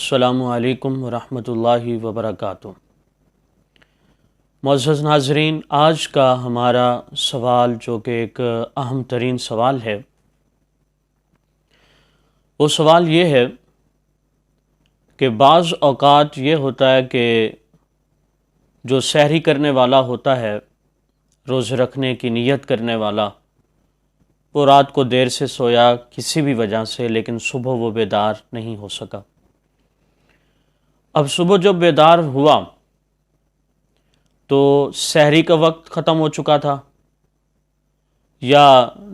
السلام علیکم ورحمۃ اللہ وبرکاتہ۔ معزز ناظرین، آج کا ہمارا سوال جو کہ ایک اہم ترین سوال ہے، وہ سوال یہ ہے کہ بعض اوقات یہ ہوتا ہے کہ جو سحری کرنے والا ہوتا ہے، روزے رکھنے کی نیت کرنے والا، وہ رات کو دیر سے سویا کسی بھی وجہ سے، لیکن صبح وہ بیدار نہیں ہو سکا۔ اب صبح جب بیدار ہوا تو سحری کا وقت ختم ہو چکا تھا، یا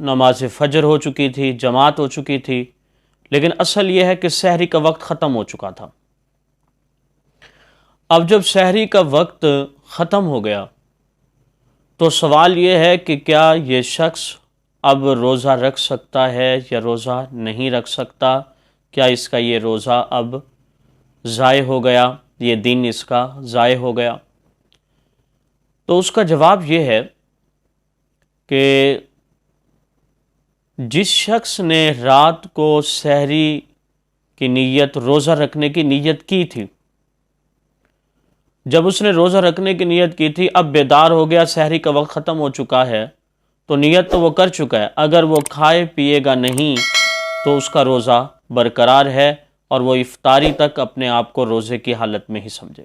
نماز فجر ہو چکی تھی، جماعت ہو چکی تھی، لیکن اصل یہ ہے کہ سحری کا وقت ختم ہو چکا تھا۔ اب جب سحری کا وقت ختم ہو گیا تو سوال یہ ہے کہ کیا یہ شخص اب روزہ رکھ سکتا ہے یا روزہ نہیں رکھ سکتا؟ کیا اس کا یہ روزہ اب ضائع ہو گیا، یہ دن اس کا ضائع ہو گیا؟ تو اس کا جواب یہ ہے کہ جس شخص نے رات کو سحری کی نیت، روزہ رکھنے کی نیت کی تھی، جب اس نے روزہ رکھنے کی نیت کی تھی، اب بیدار ہو گیا، سحری کا وقت ختم ہو چکا ہے، تو نیت تو وہ کر چکا ہے، اگر وہ کھائے پیے گا نہیں تو اس کا روزہ برقرار ہے اور وہ افطاری تک اپنے آپ کو روزے کی حالت میں ہی سمجھے۔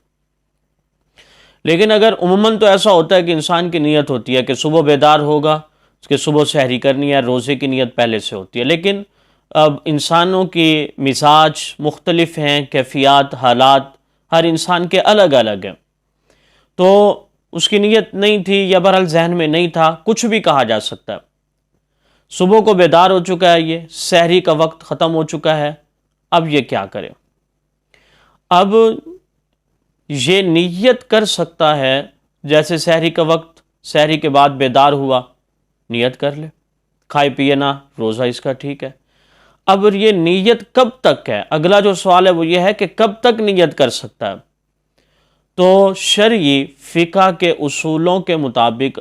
لیکن اگر عموماً تو ایسا ہوتا ہے کہ انسان کی نیت ہوتی ہے کہ صبح بیدار ہوگا، اس کے صبح سحری کرنی ہے، روزے کی نیت پہلے سے ہوتی ہے، لیکن اب انسانوں کی مزاج مختلف ہیں، کیفیات، حالات ہر انسان کے الگ الگ ہیں، تو اس کی نیت نہیں تھی یا بہرحال ذہن میں نہیں تھا، کچھ بھی کہا جا سکتا ہے۔ صبح کو بیدار ہو چکا ہے، یہ سحری کا وقت ختم ہو چکا ہے، اب یہ کیا کرے؟ اب یہ نیت کر سکتا ہے، جیسے سحری کا وقت، سحری کے بعد بیدار ہوا، نیت کر لے، کھائے پیے نہ، روزہ اس کا ٹھیک ہے۔ اب یہ نیت کب تک ہے؟ اگلا جو سوال ہے وہ یہ ہے کہ کب تک نیت کر سکتا ہے؟ تو شرعی فقہ کے اصولوں کے مطابق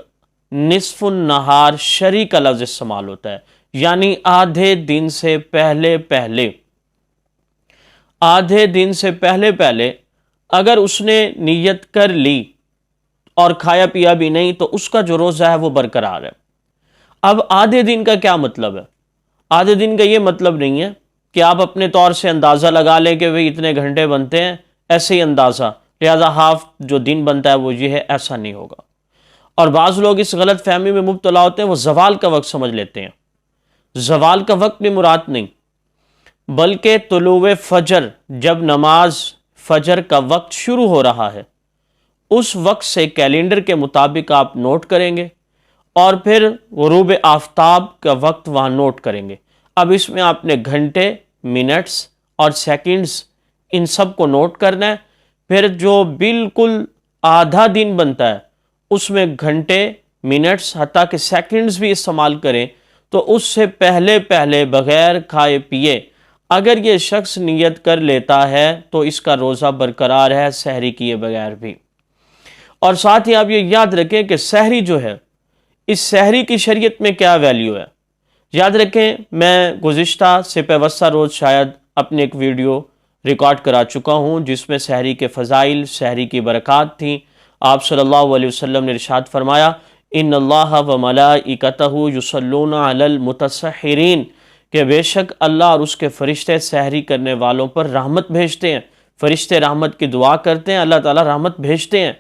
نصف النہار شرعی کا لفظ استعمال ہوتا ہے، یعنی آدھے دن سے پہلے پہلے، آدھے دن سے پہلے پہلے اگر اس نے نیت کر لی اور کھایا پیا بھی نہیں تو اس کا جو روزہ ہے وہ برقرار ہے۔ اب آدھے دن کا کیا مطلب ہے؟ آدھے دن کا یہ مطلب نہیں ہے کہ آپ اپنے طور سے اندازہ لگا لیں کہ بھئی اتنے گھنٹے بنتے ہیں، ایسے ہی اندازہ، لہذا ہاف جو دن بنتا ہے وہ یہ ہے، ایسا نہیں ہوگا۔ اور بعض لوگ اس غلط فہمی میں مبتلا ہوتے ہیں، وہ زوال کا وقت سمجھ لیتے ہیں۔ زوال کا وقت بھی مراد نہیں، بلکہ طلوع فجر، جب نماز فجر کا وقت شروع ہو رہا ہے، اس وقت سے کیلنڈر کے مطابق آپ نوٹ کریں گے، اور پھر غروب آفتاب کا وقت وہاں نوٹ کریں گے۔ اب اس میں آپ نے گھنٹے، منٹس اور سیکنڈز ان سب کو نوٹ کرنا ہے۔ پھر جو بالکل آدھا دن بنتا ہے اس میں گھنٹے، منٹس، حتیٰ کہ سیکنڈز بھی استعمال کریں، تو اس سے پہلے پہلے بغیر کھائے پیے اگر یہ شخص نیت کر لیتا ہے تو اس کا روزہ برقرار ہے، سحری کیے بغیر بھی۔ اور ساتھ ہی آپ یہ یاد رکھیں کہ سحری جو ہے، اس سحری کی شریعت میں کیا ویلیو ہے؟ یاد رکھیں، میں گزشتہ سے پیوستہ روز شاید اپنے ایک ویڈیو ریکارڈ کرا چکا ہوں جس میں سحری کے فضائل، سحری کی برکات تھیں۔ آپ صلی اللہ علیہ وسلم نے ارشاد فرمایا، ان اللہ و ملائکتہ یصلون علی المتسحرین، کہ بے شک اللہ اور اس کے فرشتے سحری کرنے والوں پر رحمت بھیجتے ہیں۔ فرشتے رحمت کی دعا کرتے ہیں، اللہ تعالیٰ رحمت بھیجتے ہیں۔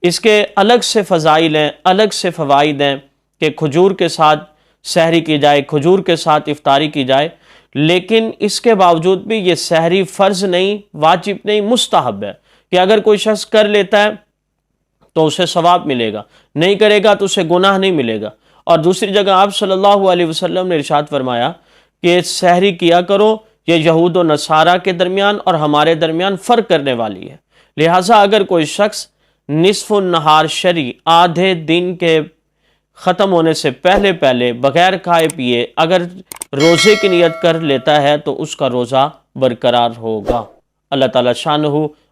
اس کے الگ سے فضائل ہیں، الگ سے فوائد ہیں کہ کھجور کے ساتھ سحری کی جائے، کھجور کے ساتھ افطاری کی جائے، لیکن اس کے باوجود بھی یہ سحری فرض نہیں، واجب نہیں، مستحب ہے، کہ اگر کوئی شخص کر لیتا ہے تو اسے ثواب ملے گا، نہیں کرے گا تو اسے گناہ نہیں ملے گا۔ اور دوسری جگہ آپ صلی اللہ علیہ وسلم نے ارشاد فرمایا کہ سحری کیا کرو، یہ یہود و نصارہ کے درمیان اور ہمارے درمیان فرق کرنے والی ہے، لہٰذا اگر کوئی شخص نصف النہار شرعی، آدھے دن کے ختم ہونے سے پہلے پہلے بغیر کھائے پیے اگر روزے کی نیت کر لیتا ہے تو اس کا روزہ برقرار ہوگا۔ اللہ تعالیٰ شانہ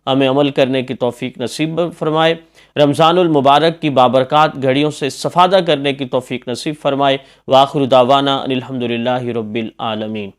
ہمیں عمل کرنے کی توفیق نصیب فرمائے، رمضان المبارک کی بابرکات گھڑیوں سے استفادہ کرنے کی توفیق نصیب فرمائے۔ وآخر دعوانا ان الحمدللہ رب العالمین۔